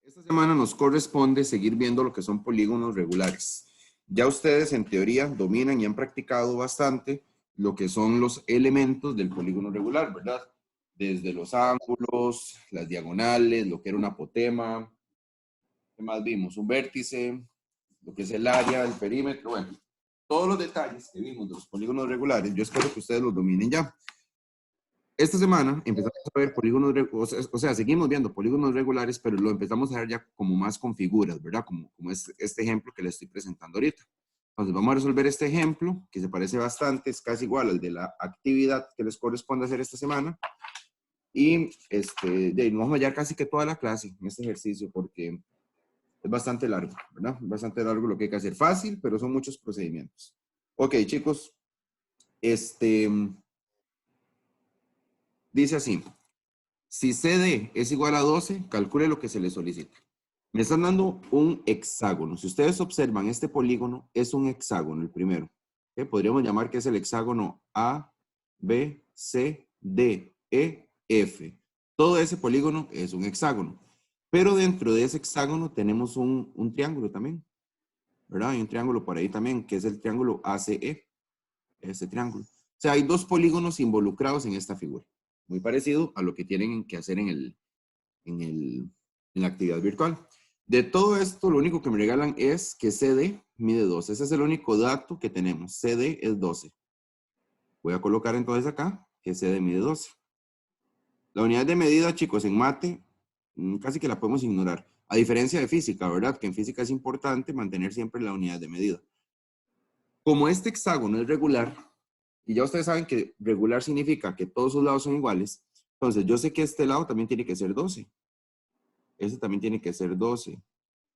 Esta semana nos corresponde seguir viendo lo que son polígonos regulares. Ya ustedes en teoría dominan y han practicado bastante lo que son los elementos del polígono regular, ¿verdad? Desde los ángulos, las diagonales, lo que era un apotema, ¿qué más vimos? Un vértice, lo que es el área, el perímetro, bueno, todos los detalles que vimos de los polígonos regulares, yo espero que ustedes los dominen ya. Esta semana empezamos a ver polígonos, o sea, seguimos viendo polígonos regulares, pero lo empezamos a ver ya como más con figuras, ¿verdad? Como este ejemplo que les estoy presentando ahorita. Entonces vamos a resolver este ejemplo, que se parece bastante, es casi igual al de la actividad que les corresponde hacer esta semana. Y nos vamos a hallar casi que toda la clase en este ejercicio, porque es bastante largo, ¿verdad? Es bastante largo lo que hay que hacer. Fácil, pero son muchos procedimientos. Ok, chicos, dice así. Si CD es igual a 12, calcule lo que se le solicita. Me están dando un hexágono. Si ustedes observan, este polígono es un hexágono, el primero. Podríamos llamar que es el hexágono A, B, C, D, E, F. Todo ese polígono es un hexágono. Pero dentro de ese hexágono tenemos un triángulo también, ¿verdad? Hay un triángulo por ahí también, que es el triángulo ACE, este triángulo. O sea, hay dos polígonos involucrados en esta figura. Muy parecido a lo que tienen que hacer en la actividad virtual. De todo esto, lo único que me regalan es que CD mide 12. Ese es el único dato que tenemos. CD es 12. Voy a colocar entonces acá que CD mide 12. La unidad de medida, chicos, en mate, casi que la podemos ignorar. A diferencia de física, ¿verdad? Que en física es importante mantener siempre la unidad de medida. Como este hexágono es regular, y ya ustedes saben que regular significa que todos sus lados son iguales, entonces yo sé que este lado también tiene que ser 12. Este también tiene que ser 12,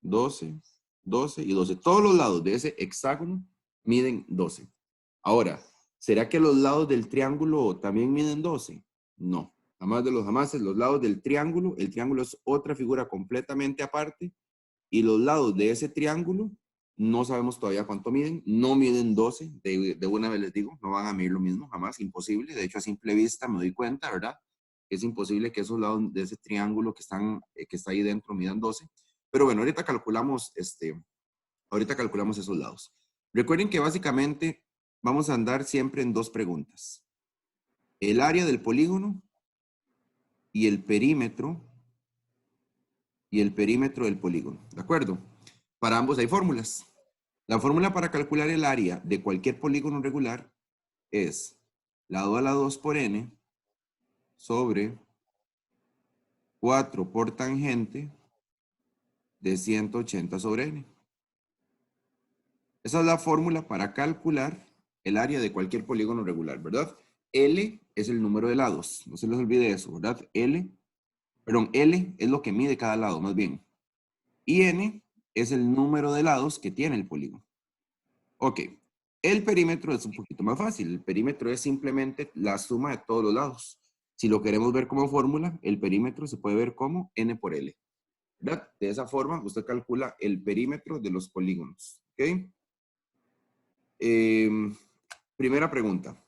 12, 12 y 12. Todos los lados de ese hexágono miden 12. Ahora, ¿será que los lados del triángulo también miden 12? No. Jamás de los jamases, los lados del triángulo, el triángulo es otra figura completamente aparte, y los lados de ese triángulo no sabemos todavía cuánto miden, no miden 12, de una vez les digo, no van a medir lo mismo, jamás, imposible. De hecho, a simple vista me doy cuenta, ¿verdad? Es imposible que esos lados de ese triángulo que está ahí dentro midan 12. Pero bueno, ahorita calculamos esos lados. Recuerden que básicamente vamos a andar siempre en dos preguntas. El área del polígono y el perímetro del polígono, ¿de acuerdo? Para ambos hay fórmulas. La fórmula para calcular el área de cualquier polígono regular es lado a la 2 por n sobre 4 por tangente de 180 sobre n. Esa es la fórmula para calcular el área de cualquier polígono regular, ¿verdad? L es el número de lados, no se les olvide eso, ¿verdad? L es lo que mide cada lado, más bien. Y n es el número de lados que tiene el polígono. Ok, el perímetro es un poquito más fácil. El perímetro es simplemente la suma de todos los lados. Si lo queremos ver como fórmula, el perímetro se puede ver como n por L, ¿verdad? De esa forma, usted calcula el perímetro de los polígonos, ¿ok? Primera pregunta.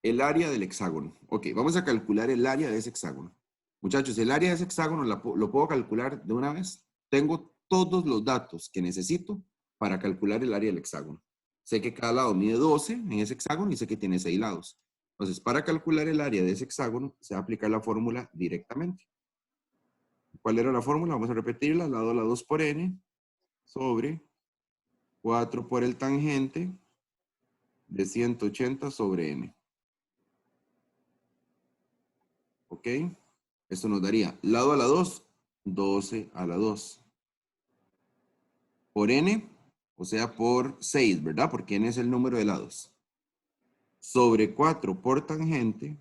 El área del hexágono. Ok, vamos a calcular el área de ese hexágono. Muchachos, el área de ese hexágono lo puedo calcular de una vez. Tengo todos los datos que necesito para calcular el área del hexágono. Sé que cada lado mide 12 en ese hexágono y sé que tiene 6 lados. Entonces, para calcular el área de ese hexágono, se va a aplicar la fórmula directamente. ¿Cuál era la fórmula? Vamos a repetirla. Lado a la 2 por n sobre 4 por el tangente de 180 sobre n. ¿Ok? Esto nos daría lado a la 2, 12 a la 2. Por n, o sea, por 6, ¿verdad? Porque n es el número de lados. Sobre 4 por tangente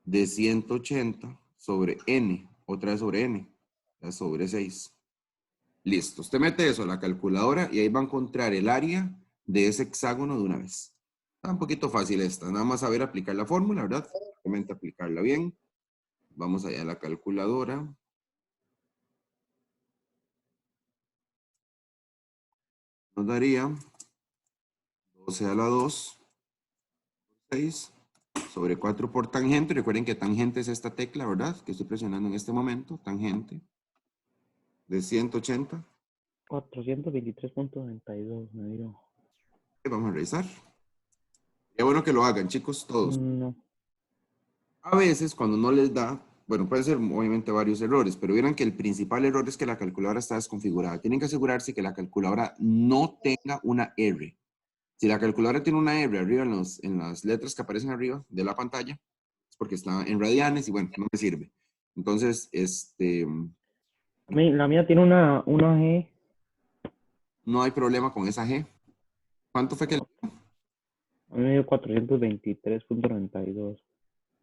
de 180 sobre n. Otra vez sobre n. Ya sobre 6. Listo. Usted mete eso a la calculadora y ahí va a encontrar el área de ese hexágono de una vez. Está un poquito fácil esta. Nada más saber aplicar la fórmula, ¿verdad? Simplemente aplicarla bien. Vamos allá a la calculadora. Nos daría 12 a la 2, 6, sobre 4 por tangente. Recuerden que tangente es esta tecla, ¿verdad? Que estoy presionando en este momento, tangente. de 180. 423.92 me dio. Vamos a revisar. Qué bueno que lo hagan, chicos, todos. No. A veces, cuando no les da, bueno, pueden ser obviamente varios errores, pero vieran que el principal error es que la calculadora está desconfigurada. Tienen que asegurarse que la calculadora no tenga una R. Si la calculadora tiene una R arriba en las letras que aparecen arriba de la pantalla, es porque está en radianes y bueno, no me sirve. Entonces, La mía tiene una G. no hay problema con esa G. ¿Cuánto fue que le dio? A mí me dio 423.92.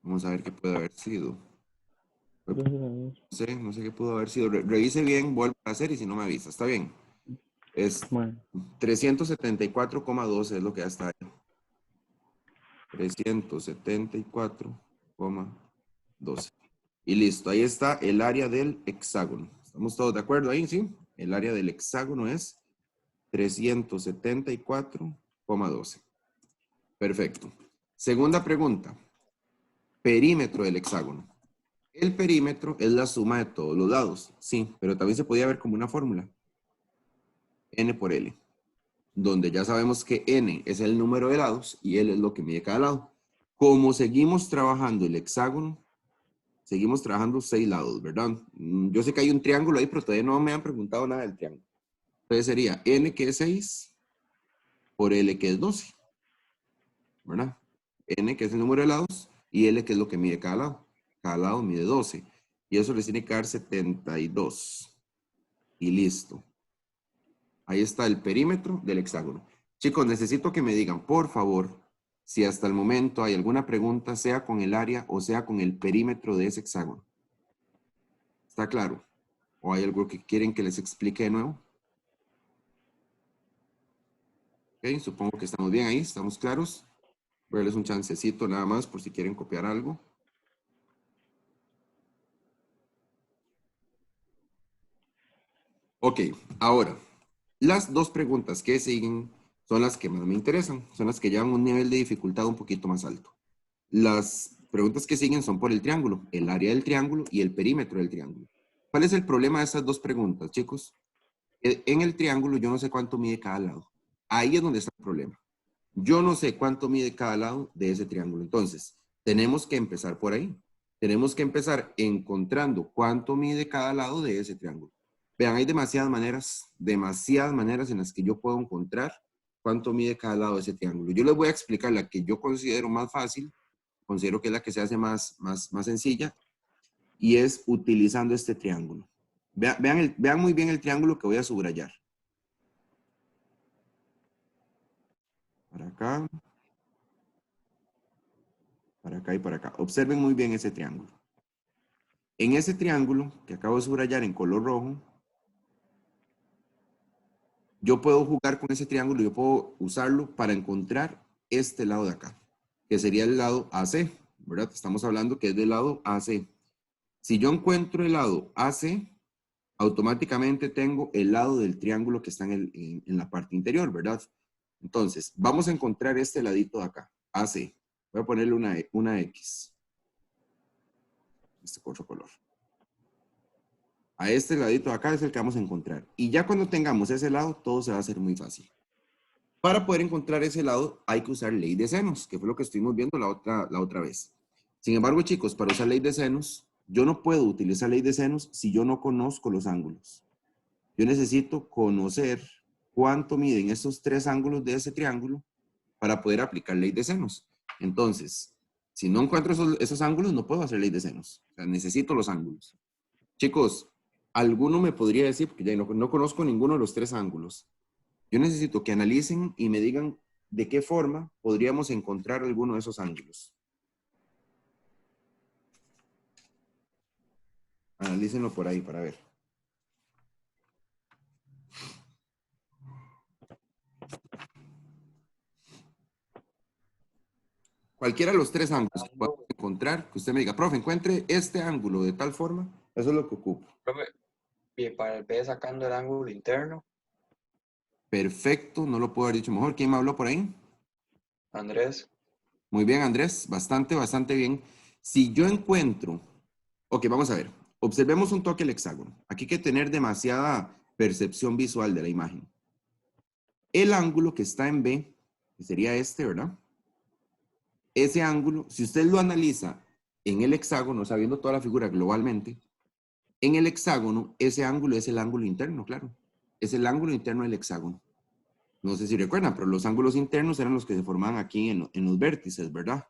Vamos a ver qué puede haber sido. Entonces, No sé qué pudo haber sido. Revise bien, vuelva a hacer y si no me avisa. ¿Está bien? Es bueno, 374,12 es lo que ya está ahí. 374,12. Y listo, ahí está el área del hexágono. ¿Estamos todos de acuerdo ahí? ¿Sí? El área del hexágono es 374,12. Perfecto. Segunda pregunta. Perímetro del hexágono. El perímetro es la suma de todos los lados. Sí, pero también se podía ver como una fórmula. N por L. Donde ya sabemos que N es el número de lados y L es lo que mide cada lado. Como seguimos trabajando el hexágono, seguimos trabajando 6 lados, ¿verdad? Yo sé que hay un triángulo ahí, pero todavía no me han preguntado nada del triángulo. Entonces sería N que es 6 por L que es 12, ¿verdad? N que es el número de lados y L que es lo que mide cada lado. Cada lado mide 12. Y eso les tiene que dar 72. Y listo. Ahí está el perímetro del hexágono. Chicos, necesito que me digan, por favor, si hasta el momento hay alguna pregunta, sea con el área o sea con el perímetro de ese hexágono. ¿Está claro? ¿O hay algo que quieren que les explique de nuevo? Ok, supongo que estamos bien ahí, estamos claros. Voy a darles un chancecito nada más por si quieren copiar algo. Ok, ahora, las dos preguntas que siguen son las que más me interesan, son las que llevan un nivel de dificultad un poquito más alto. Las preguntas que siguen son por el triángulo, el área del triángulo y el perímetro del triángulo. ¿Cuál es el problema de estas dos preguntas, chicos? En el triángulo yo no sé cuánto mide cada lado. Ahí es donde está el problema. Yo no sé cuánto mide cada lado de ese triángulo. Entonces, tenemos que empezar por ahí. Tenemos que empezar encontrando cuánto mide cada lado de ese triángulo. Vean, hay demasiadas maneras en las que yo puedo encontrar cuánto mide cada lado de ese triángulo. Yo les voy a explicar la que yo considero más fácil, considero que es la que se hace más sencilla, y es utilizando este triángulo. Vean muy bien el triángulo que voy a subrayar. Para acá y para acá. Observen muy bien ese triángulo. En ese triángulo que acabo de subrayar en color rojo, yo puedo jugar con ese triángulo, yo puedo usarlo para encontrar este lado de acá, que sería el lado AC, ¿verdad? Estamos hablando que es del lado AC. Si yo encuentro el lado AC, automáticamente tengo el lado del triángulo que está en la parte interior, ¿verdad? Entonces, vamos a encontrar este ladito de acá, AC. Voy a ponerle una X. Este otro color. A este ladito de acá es el que vamos a encontrar. Y ya cuando tengamos ese lado, todo se va a hacer muy fácil. Para poder encontrar ese lado, hay que usar ley de senos, que fue lo que estuvimos viendo la otra vez. Sin embargo, chicos, para usar ley de senos, yo no puedo utilizar ley de senos si yo no conozco los ángulos. Yo necesito conocer cuánto miden estos tres ángulos de ese triángulo para poder aplicar ley de senos. Entonces, si no encuentro esos ángulos, no puedo hacer ley de senos. O sea, necesito los ángulos. Chicos, ¿alguno me podría decir, porque ya no conozco ninguno de los tres ángulos? Yo necesito que analicen y me digan de qué forma podríamos encontrar alguno de esos ángulos. Analícenlo por ahí para ver. Cualquiera de los tres ángulos que podamos encontrar, que usted me diga, profe, encuentre este ángulo de tal forma, eso es lo que ocupo. Profe, bien, para el P sacando el ángulo interno, Perfecto, no lo puedo haber dicho mejor. ¿Quién me habló por ahí? Andrés, Muy bien, Andrés, bastante bien. Si yo encuentro, ok, vamos a ver. Observemos un toque el hexágono. Aquí hay que tener demasiada percepción visual de la imagen. El ángulo que está en B, que sería este, ¿verdad? Ese ángulo, si usted lo analiza en el hexágono, sabiendo toda la figura globalmente, en el hexágono, ese ángulo es el ángulo interno, claro. Es el ángulo interno del hexágono. No sé si recuerdan, pero los ángulos internos eran los que se formaban aquí en los vértices, ¿verdad?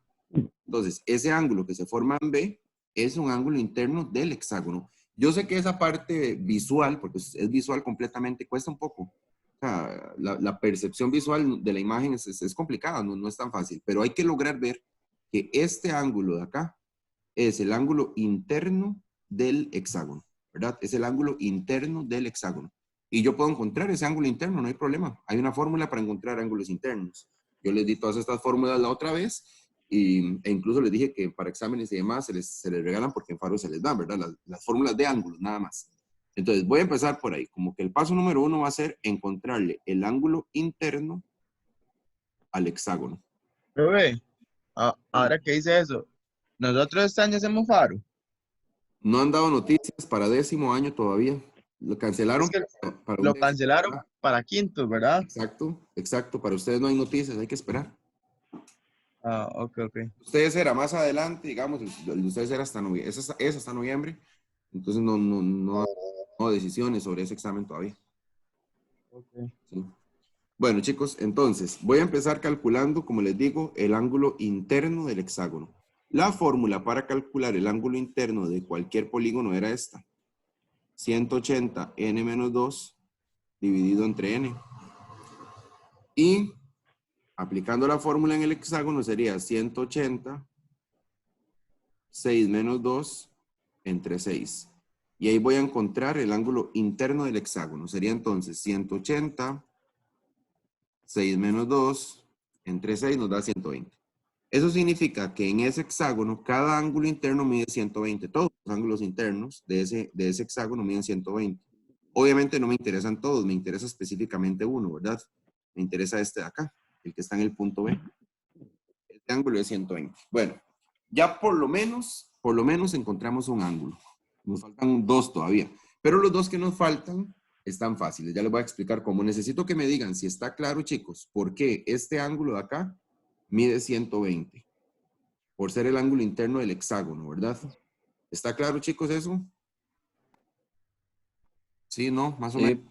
Entonces, ese ángulo que se forma en B es un ángulo interno del hexágono. Yo sé que esa parte visual, porque es visual completamente, cuesta un poco. O sea, la percepción visual de la imagen es complicada, no es tan fácil, pero hay que lograr ver que este ángulo de acá es el ángulo interno del hexágono, ¿verdad? Es el ángulo interno del hexágono. Y yo puedo encontrar ese ángulo interno, no hay problema. Hay una fórmula para encontrar ángulos internos. Yo les di todas estas fórmulas la otra vez e incluso les dije que para exámenes y demás se les regalan porque en Faro se les dan, ¿verdad? Las fórmulas de ángulos, nada más. Entonces, voy a empezar por ahí. Como que el paso número 1 va a ser encontrarle el ángulo interno al hexágono. Profe, ahora que dice eso, nosotros este año hacemos faro. No han dado noticias para 10º año todavía. Lo cancelaron Es que para un lo 10º, cancelaron ¿verdad? para quinto, ¿verdad? Exacto, exacto. Para ustedes no hay noticias, hay que esperar. Ah, ok. Ustedes será más adelante, digamos, el de ustedes era hasta noviembre. Es hasta noviembre. Entonces no hay decisiones sobre ese examen todavía. Okay. ¿Sí? Bueno, chicos, entonces voy a empezar calculando, como les digo, el ángulo interno del hexágono. La fórmula para calcular el ángulo interno de cualquier polígono era esta. 180 n menos 2 dividido entre n. Y aplicando la fórmula en el hexágono sería 180, 6 menos 2 entre 6. Y ahí voy a encontrar el ángulo interno del hexágono. Sería entonces 180, 6 menos 2 entre 6 nos da 120. Eso significa que en ese hexágono cada ángulo interno mide 120. Todos los ángulos internos de ese hexágono miden 120. Obviamente no me interesan todos, me interesa específicamente uno, ¿verdad? Me interesa este de acá, el que está en el punto B. Este ángulo es 120. Bueno, ya por lo menos encontramos un ángulo. Nos faltan dos todavía. Pero los dos que nos faltan están fáciles. Ya les voy a explicar cómo. Necesito que me digan si está claro, chicos, por qué este ángulo de acá mide 120. Por ser el ángulo interno del hexágono, ¿verdad? ¿Está claro, chicos, eso? Sí, ¿no? Más o menos.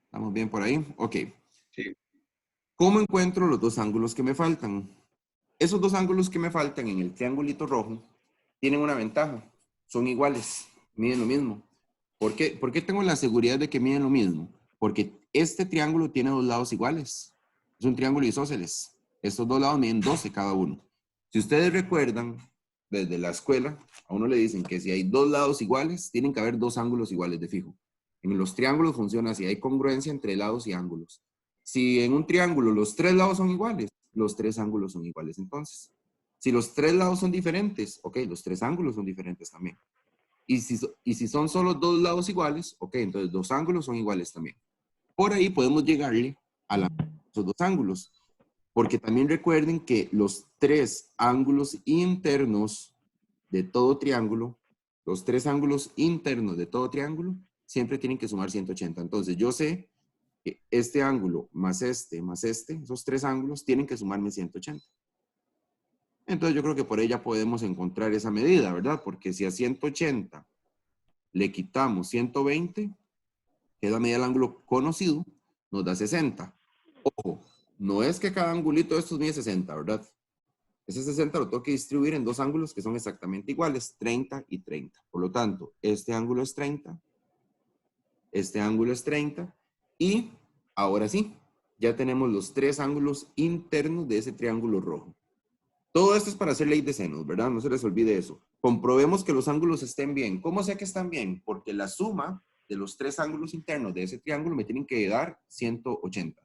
¿Estamos bien por ahí? Ok. Sí. ¿Cómo encuentro los dos ángulos que me faltan? Esos dos ángulos que me faltan en el triangulito rojo tienen una ventaja. Son iguales, miden lo mismo. ¿Por qué tengo la seguridad de que miden lo mismo? Porque este triángulo tiene dos lados iguales. Es un triángulo isósceles. Estos dos lados miden 12 cada uno. Si ustedes recuerdan, desde la escuela, a uno le dicen que si hay dos lados iguales, tienen que haber dos ángulos iguales de fijo. En los triángulos funciona así, hay congruencia entre lados y ángulos. Si en un triángulo los tres lados son iguales, los tres ángulos son iguales entonces. Si los tres lados son diferentes, ok, los tres ángulos son diferentes también. Y si son solo dos lados iguales, ok, entonces dos ángulos son iguales también. Por ahí podemos llegarle a esos dos ángulos. Porque también recuerden que los tres ángulos internos de todo triángulo, los tres ángulos internos de todo triángulo, siempre tienen que sumar 180. Entonces yo sé que este ángulo más este, esos tres ángulos tienen que sumarme 180. Entonces yo creo que por ahí ya podemos encontrar esa medida, ¿verdad? Porque si a 180 le quitamos 120, que es la medida del ángulo conocido, nos da 60. Ojo, no es que cada angulito de estos mide 60, ¿verdad? Ese 60 lo tengo que distribuir en dos ángulos que son exactamente iguales, 30 y 30. Por lo tanto, este ángulo es 30, este ángulo es 30, y ahora sí, ya tenemos los tres ángulos internos de ese triángulo rojo. Todo esto es para hacer ley de senos, ¿verdad? No se les olvide eso. Comprobemos que los ángulos estén bien. ¿Cómo sé que están bien? Porque la suma de los tres ángulos internos de ese triángulo me tienen que dar 180.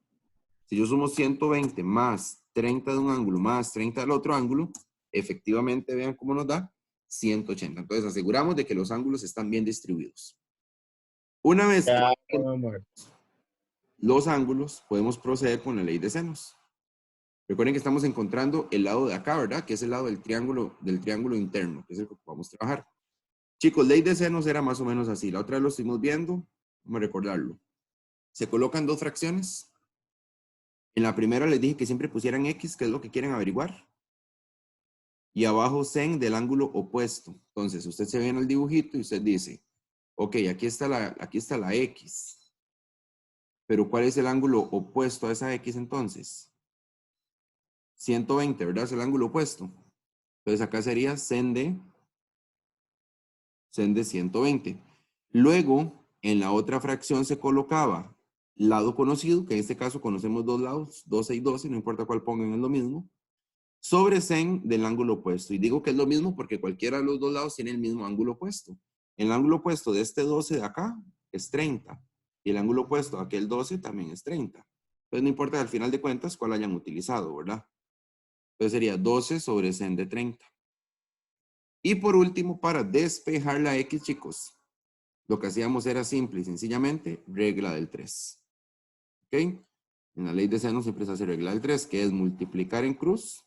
Si yo sumo 120 más 30 de un ángulo más 30 del otro ángulo, efectivamente vean cómo nos da 180. Entonces aseguramos de que los ángulos están bien distribuidos. Una vez que los ángulos, podemos proceder con la ley de senos. Recuerden que estamos encontrando el lado de acá, ¿verdad? Que es el lado del triángulo interno, que es el que vamos a trabajar. Chicos, ley de senos era más o menos así. La otra vez lo estuvimos viendo. Vamos a recordarlo. Se colocan dos fracciones. En la primera les dije que siempre pusieran X, que es lo que quieren averiguar. Y abajo sen del ángulo opuesto. Entonces, usted se ve en el dibujito y usted dice, ok, aquí está la X. Pero ¿cuál es el ángulo opuesto a esa X entonces? 120, ¿verdad? Es el ángulo opuesto. Entonces acá sería sen de 120. Luego, en la otra fracción se colocaba lado conocido, que en este caso conocemos dos lados, 12 y 12, no importa cuál pongan, es lo mismo, sobre sen del ángulo opuesto. Y digo que es lo mismo porque cualquiera de los dos lados tiene el mismo ángulo opuesto. El ángulo opuesto de este 12 de acá es 30. Y el ángulo opuesto a aquel 12 también es 30. Entonces no importa al final de cuentas cuál hayan utilizado, ¿verdad? Entonces sería 12 sobre sen de 30. Y por último, para despejar la X, chicos, lo que hacíamos era simple y sencillamente regla del 3. ¿Ok? En la ley de seno siempre se hace regla del 3, que es multiplicar en cruz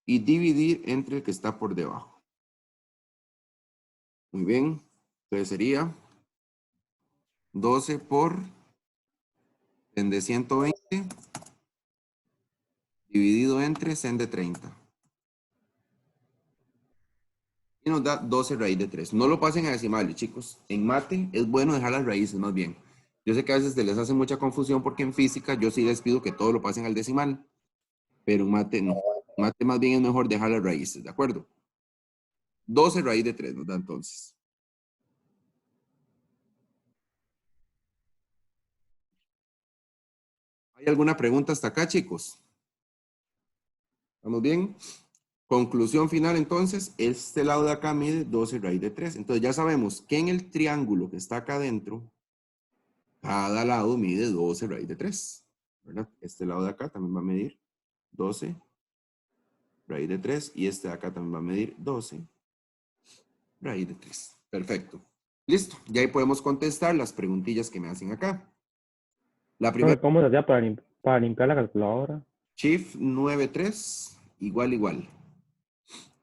y dividir entre el que está por debajo. Muy bien. Entonces sería 12 por sen de 120 dividido entre sen de 30. Y nos da 12 raíz de 3. No lo pasen a decimales, chicos. En mate es bueno dejar las raíces más bien. Yo sé que a veces se les hace mucha confusión porque en física yo sí les pido que todo lo pasen al decimal. Pero en mate no. En mate más bien es mejor dejar las raíces, ¿de acuerdo? 12 raíz de 3 nos da entonces. ¿Hay alguna pregunta hasta acá, chicos? ¿Estamos bien? Conclusión final, entonces, este lado de acá mide 12 raíz de 3. Entonces ya sabemos que en el triángulo que está acá adentro, cada lado mide 12 raíz de 3. ¿Verdad? Este lado de acá también va a medir 12 raíz de 3 y este de acá también va a medir 12 raíz de 3. Perfecto. Listo. Ya ahí podemos contestar las preguntillas que me hacen acá. La primera, ¿Cómo se hacía para limpiar la calculadora? Shift 93 igual.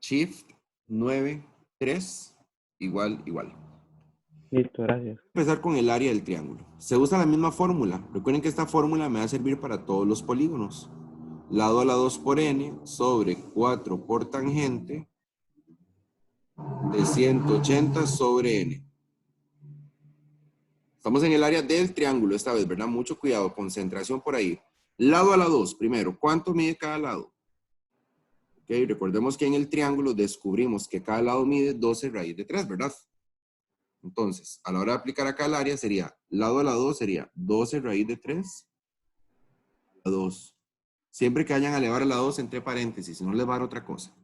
Shift 93 igual. Listo, gracias. Empezar con el área del triángulo. Se usa la misma fórmula. Recuerden que esta fórmula me va a servir para todos los polígonos. Lado a la 2 por n sobre 4 por tangente de 180 sobre n. Estamos en el área del triángulo esta vez, ¿verdad? Mucho cuidado, concentración por ahí. Lado a la 2, primero, ¿cuánto mide cada lado? Ok, recordemos que en el triángulo descubrimos que cada lado mide 12 raíz de 3, ¿verdad? Entonces, a la hora de aplicar acá el área sería, lado a la 2 sería 12 raíz de 3 a 2. Siempre que vayan a elevar a la 2 entre paréntesis, si no les va a dar otra cosa.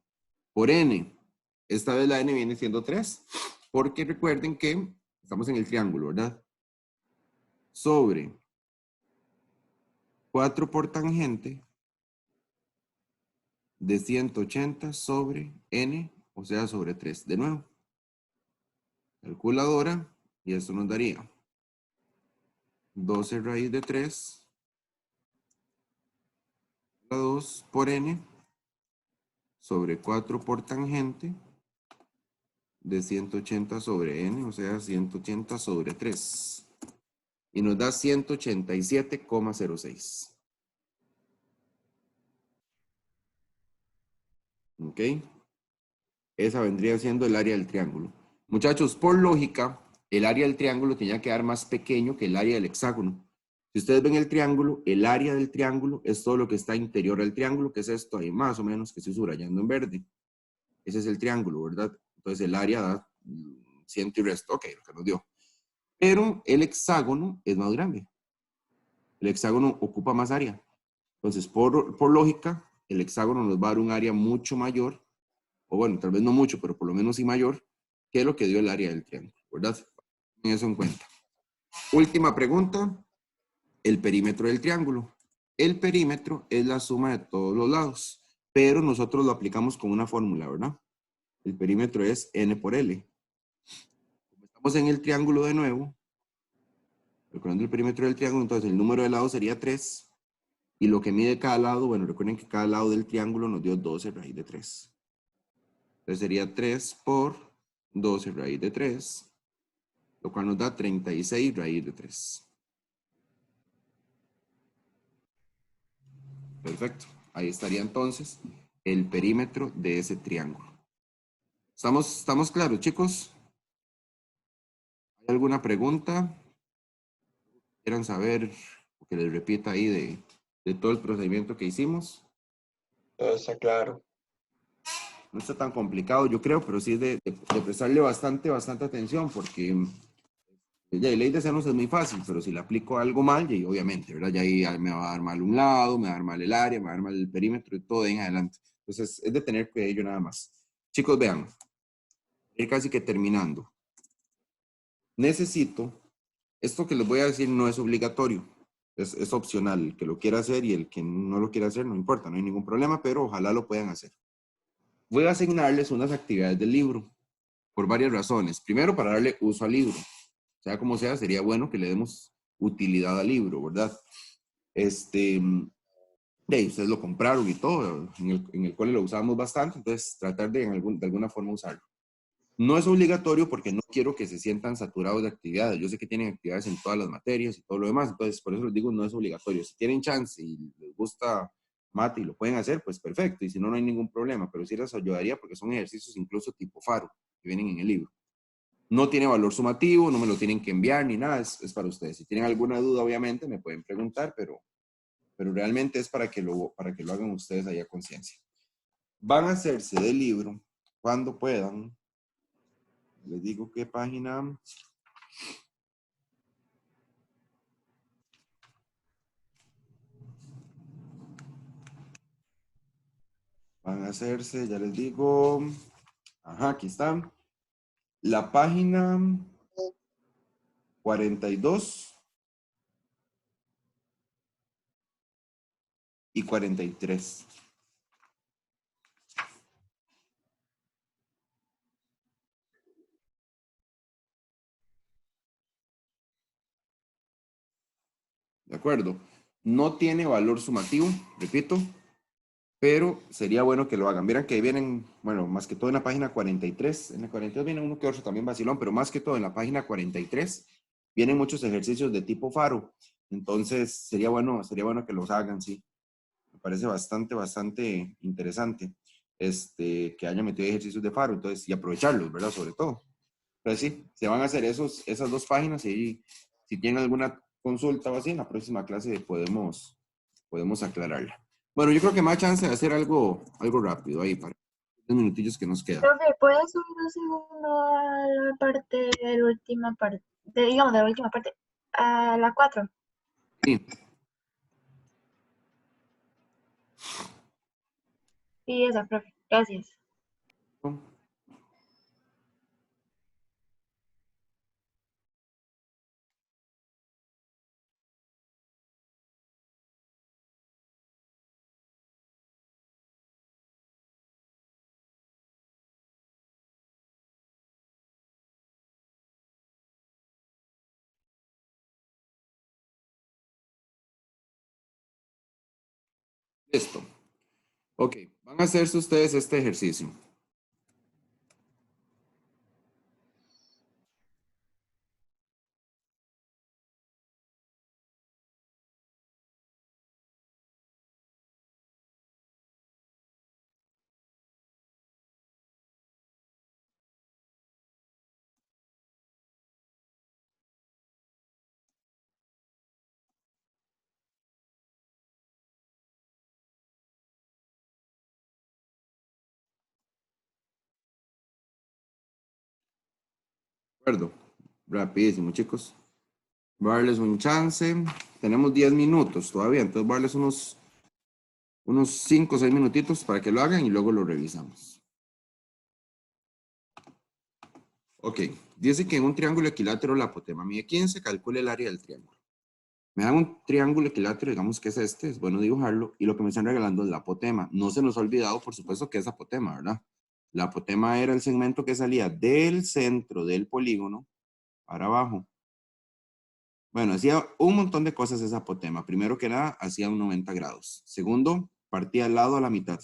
Por n, esta vez la n viene siendo 3, porque recuerden que estamos en el triángulo, ¿verdad? Sobre 4 por tangente de 180 sobre n, o sea, sobre 3. De nuevo, calculadora, y esto nos daría 12 raíz de 3 a 2 por n sobre 4 por tangente de 180 sobre n, o sea, 180 sobre 3. Y nos da 187,06. ¿Ok? Esa vendría siendo el área del triángulo. Muchachos, por lógica, el área del triángulo tenía que dar más pequeño que el área del hexágono. Si ustedes ven el triángulo, el área del triángulo es todo lo que está interior al triángulo, que es esto ahí más o menos que estoy subrayando en verde. Ese es el triángulo, ¿verdad? Entonces el área da 100 y resto. Ok, lo que nos dio. Pero el hexágono es más grande. El hexágono ocupa más área. Entonces, por lógica, el hexágono nos va a dar un área mucho mayor, o bueno, tal vez no mucho, pero por lo menos sí mayor, que lo que dio el área del triángulo, ¿verdad? Ten eso en cuenta. Última pregunta, el perímetro del triángulo. El perímetro es la suma de todos los lados, pero nosotros lo aplicamos con una fórmula, ¿verdad? El perímetro es n por L. Como estamos en el triángulo de nuevo, recordando el perímetro del triángulo, entonces el número de lados sería 3. Y lo que mide cada lado, bueno, recuerden que cada lado del triángulo nos dio 12 raíz de 3. Entonces sería 3 por 12 raíz de 3, lo cual nos da 36 raíz de 3. Perfecto. Ahí estaría entonces el perímetro de ese triángulo. ¿Estamos claros, chicos? ¿Hay alguna pregunta? ¿Quieran saber o que les repita ahí de todo el procedimiento que hicimos? Todo está claro. No está tan complicado, yo creo, pero sí es de prestarle bastante atención, porque ya ley de senos es muy fácil, pero si le aplico algo mal, y obviamente, ¿verdad? Ya ahí me va a dar mal un lado, me va a dar mal el área, me va a dar mal el perímetro y todo de ahí en adelante. Entonces, es de tener cuidado nada más. Chicos, vean, ir casi que terminando. Necesito, esto que les voy a decir no es obligatorio, es opcional. El que lo quiera hacer y el que no lo quiera hacer, no importa, no hay ningún problema, pero ojalá lo puedan hacer. Voy a asignarles unas actividades del libro, por varias razones. Primero, para darle uso al libro. Sea como sea, sería bueno que le demos utilidad al libro, ¿verdad? Ustedes lo compraron y todo, en el cole lo usamos bastante, entonces tratar de alguna forma usarlo. No es obligatorio porque no quiero que se sientan saturados de actividades. Yo sé que tienen actividades en todas las materias y todo lo demás, entonces por eso les digo, no es obligatorio. Si tienen chance y les gusta mate y lo pueden hacer, pues perfecto, y si no, no hay ningún problema, pero sí les ayudaría porque son ejercicios incluso tipo faro que vienen en el libro. No tiene valor sumativo, no me lo tienen que enviar ni nada, es para ustedes. Si tienen alguna duda, obviamente me pueden preguntar, pero realmente es para que lo hagan ustedes ahí a conciencia. Van a hacerse del libro cuando puedan. Les digo qué página. Van a hacerse, ya les digo. Ajá, aquí están. La página 42 y 43. ¿De acuerdo? No tiene valor sumativo, repito, pero sería bueno que lo hagan. Vieran que ahí vienen, bueno, más que todo en la página 43, en la 42 viene uno que otro también vacilón, pero más que todo en la página 43 vienen muchos ejercicios de tipo faro. Entonces, sería bueno que los hagan, sí. Me parece bastante interesante que hayan metido ejercicios de faro, entonces, y aprovecharlos, ¿verdad? Sobre todo. Entonces, sí, se van a hacer esas dos páginas y si tienen alguna consulta o así, en la próxima clase podemos aclararla. Bueno, yo creo que más chance de hacer algo rápido ahí para los minutillos que nos quedan. Profe, ¿puedes subir un segundo a la parte de la última parte, digamos, de la última parte, a la 4? Sí. Sí, esa, profe. Gracias. Listo. Ok, van a hacerse ustedes este ejercicio. De acuerdo. Rapidísimo, chicos. Voy a darles un chance. Tenemos 10 minutos todavía, entonces voy a darles unos 5 o 6 minutitos para que lo hagan y luego lo revisamos. Ok, dice que en un triángulo equilátero la apotema mide 15, calcule el área del triángulo. Me dan un triángulo equilátero, digamos que es este, es bueno dibujarlo, y lo que me están regalando es la apotema. No se nos ha olvidado, por supuesto, que es apotema, ¿verdad? La apotema era el segmento que salía del centro del polígono para abajo. Bueno, hacía un montón de cosas esa apotema. Primero que nada, hacía un 90 grados. Segundo, partía al lado a la mitad.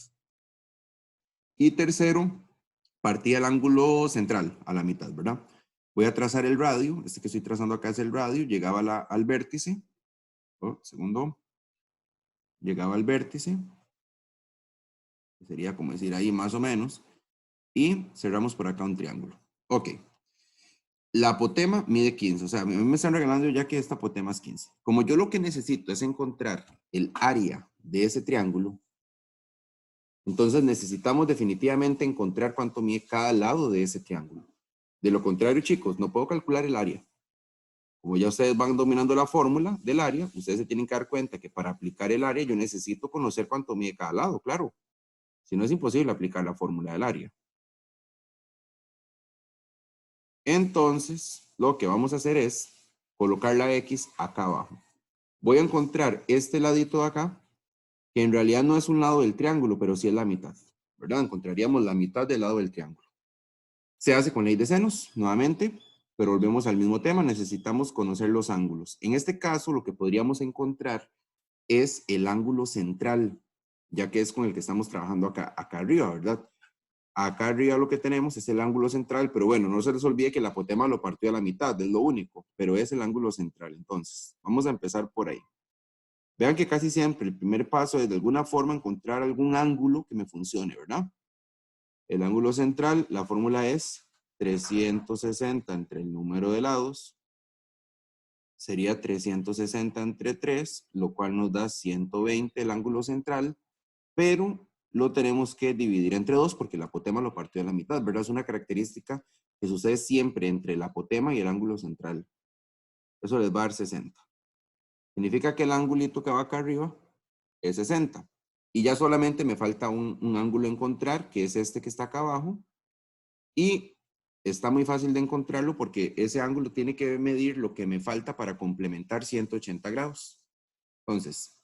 Y tercero, partía el ángulo central a la mitad, ¿verdad? Voy a trazar el radio, este que estoy trazando acá es el radio, llegaba al vértice, segundo, llegaba al vértice, sería como decir ahí más o menos, y cerramos por acá un triángulo. Ok. La apotema mide 15, o sea, a mí me están regalando ya que esta apotema es 15. Como yo lo que necesito es encontrar el área de ese triángulo, entonces necesitamos definitivamente encontrar cuánto mide cada lado de ese triángulo. De lo contrario, chicos, no puedo calcular el área. Como ya ustedes van dominando la fórmula del área, ustedes se tienen que dar cuenta que para aplicar el área yo necesito conocer cuánto mide cada lado, claro. Si no es imposible aplicar la fórmula del área. Entonces, lo que vamos a hacer es colocar la X acá abajo. Voy a encontrar este ladito de acá, que en realidad no es un lado del triángulo, pero sí es la mitad, ¿verdad? Encontraríamos la mitad del lado del triángulo. Se hace con ley de senos, nuevamente, pero volvemos al mismo tema, necesitamos conocer los ángulos. En este caso, lo que podríamos encontrar es el ángulo central, ya que es con el que estamos trabajando acá arriba, ¿verdad? Acá arriba lo que tenemos es el ángulo central, pero bueno, no se les olvide que la apotema lo partió a la mitad, es lo único, pero es el ángulo central. Entonces, vamos a empezar por ahí. Vean que casi siempre el primer paso es de alguna forma encontrar algún ángulo que me funcione, ¿verdad? El ángulo central, la fórmula es 360 entre el número de lados, sería 360 entre 3, lo cual nos da 120 el ángulo central, pero lo tenemos que dividir entre 2 porque el apotema lo partió a la mitad, ¿verdad? Es una característica que sucede siempre entre el apotema y el ángulo central. Eso les va a dar 60. Significa que el angulito que va acá arriba es 60. Y ya solamente me falta un ángulo a encontrar, que es este que está acá abajo. Y está muy fácil de encontrarlo porque ese ángulo tiene que medir lo que me falta para complementar 180 grados. Entonces,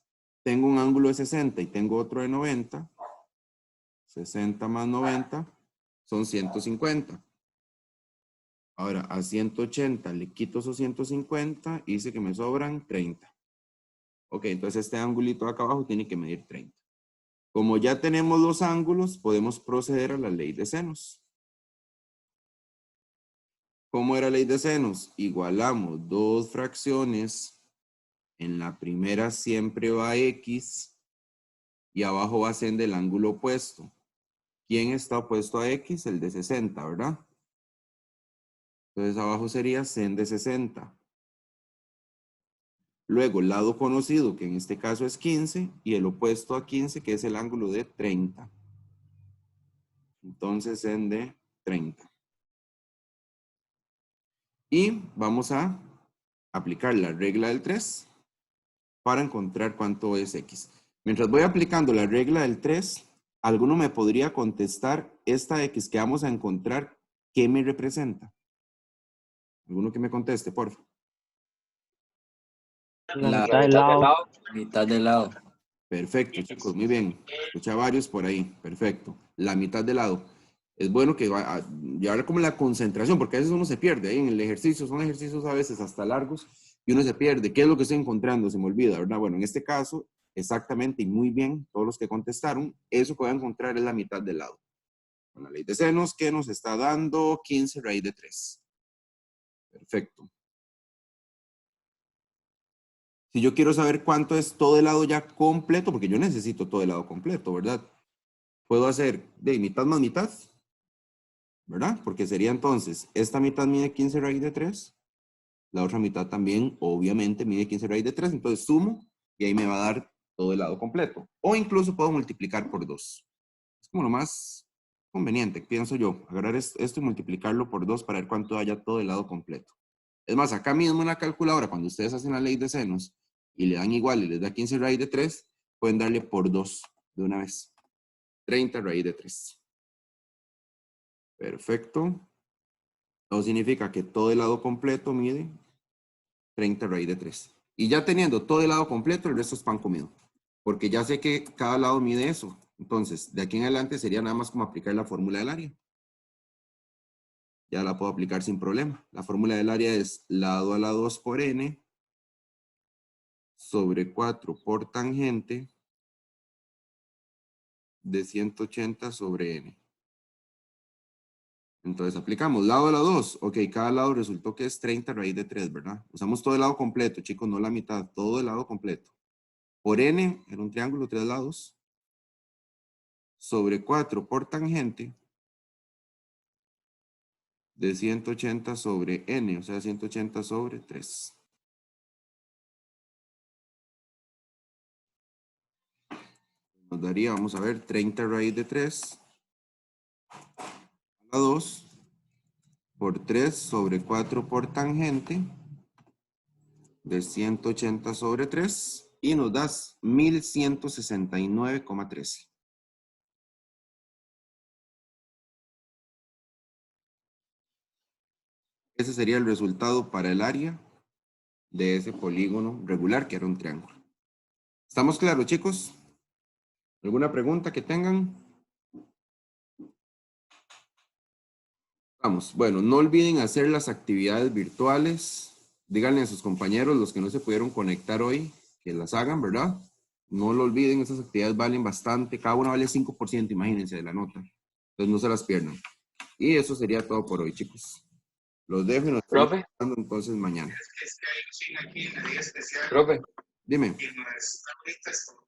tengo un ángulo de 60 y tengo otro de 90. 60 más 90 son 150. Ahora, a 180 le quito esos 150 y dice que me sobran 30. Ok, entonces este angulito de acá abajo tiene que medir 30. Como ya tenemos los ángulos, podemos proceder a la ley de senos. ¿Cómo era la ley de senos? Igualamos dos fracciones. En la primera siempre va X y abajo va sen del ángulo opuesto. ¿Quién está opuesto a X? El de 60, ¿verdad? Entonces abajo sería sen de 60. Luego el lado conocido, que en este caso es 15, y el opuesto a 15, que es el ángulo de 30. Entonces sen de 30. Y vamos a aplicar la regla del 3 para encontrar cuánto es X. Mientras voy aplicando la regla del 3, ¿alguno me podría contestar esta X que vamos a encontrar, qué me representa? ¿Alguno que me conteste, por favor? La La mitad del mitad del lado. lado. Mitad del lado. Perfecto, chicos, muy bien. Escuché a varios por ahí. Perfecto. La mitad del lado. Es bueno que va a llevar como la concentración, porque a veces uno se pierde ahí en el ejercicio. Son ejercicios a veces hasta largos y uno se pierde. ¿Qué es lo que estoy encontrando? Se me olvida, ¿verdad? Bueno, en este caso, exactamente y muy bien, todos los que contestaron, eso que voy a encontrar es la mitad del lado. Con la ley de senos que nos está dando 15 raíz de 3. Perfecto. Si yo quiero saber cuánto es todo el lado ya completo, porque yo necesito todo el lado completo, ¿verdad? Puedo hacer de mitad más mitad, ¿verdad? Porque sería entonces, esta mitad mide 15 raíz de 3, la otra mitad también, obviamente, mide 15 raíz de 3, entonces sumo y ahí me va a dar todo el lado completo. O incluso puedo multiplicar por 2. Es como lo más conveniente, pienso yo, agarrar esto y multiplicarlo por 2 para ver cuánto haya todo el lado completo. Es más, acá mismo en la calculadora, cuando ustedes hacen la ley de senos y le dan igual y les da 15 raíz de 3, pueden darle por 2 de una vez. 30 raíz de 3. Perfecto. Eso significa que todo el lado completo mide 30 raíz de 3. Y ya teniendo todo el lado completo, el resto es pan comido. Porque ya sé que cada lado mide eso. Entonces, de aquí en adelante sería nada más como aplicar la fórmula del área. Ya la puedo aplicar sin problema. La fórmula del área es lado a la 2 por n sobre 4 por tangente de 180 sobre n. Entonces aplicamos lado de la 2. Ok, cada lado resultó que es 30 raíz de 3, ¿verdad? Usamos todo el lado completo, chicos, no la mitad, todo el lado completo. Por n, en un triángulo, 3 lados, sobre 4 por tangente de 180 sobre n, o sea, 180 sobre 3. Nos daría, vamos a ver, 30 raíz de 3 a la 2 por 3 sobre 4 por tangente de 180 sobre 3 y nos das 1169,13. Ese sería el resultado para el área de ese polígono regular que era un triángulo. ¿Estamos claros, chicos? ¿Alguna pregunta que tengan? Vamos, bueno, no olviden hacer las actividades virtuales. Díganle a sus compañeros, los que no se pudieron conectar hoy, que las hagan, ¿verdad? No lo olviden, esas actividades valen bastante. Cada una vale 5%, imagínense, de la nota. Entonces no se las pierdan. Y eso sería todo por hoy, chicos. Los dejo y nos estamos Profe, viendo entonces mañana. profe, Dime.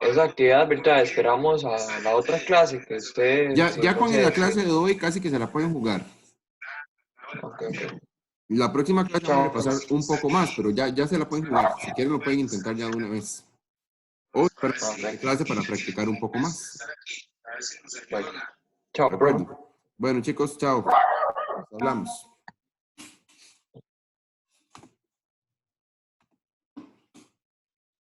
esa actividad virtual esperamos a la otra clase que usted Ya se con la concede. clase de hoy casi que se la pueden jugar. Ok, ok. La próxima clase vamos a Chao. repasar un poco más, pero ya se la pueden jugar. Si quieren lo pueden intentar ya de una vez. O esperar la siguiente clase para practicar un poco más. Bueno. Chao, ¿De profe. acuerdo? Bueno, chicos, chao. Hablamos.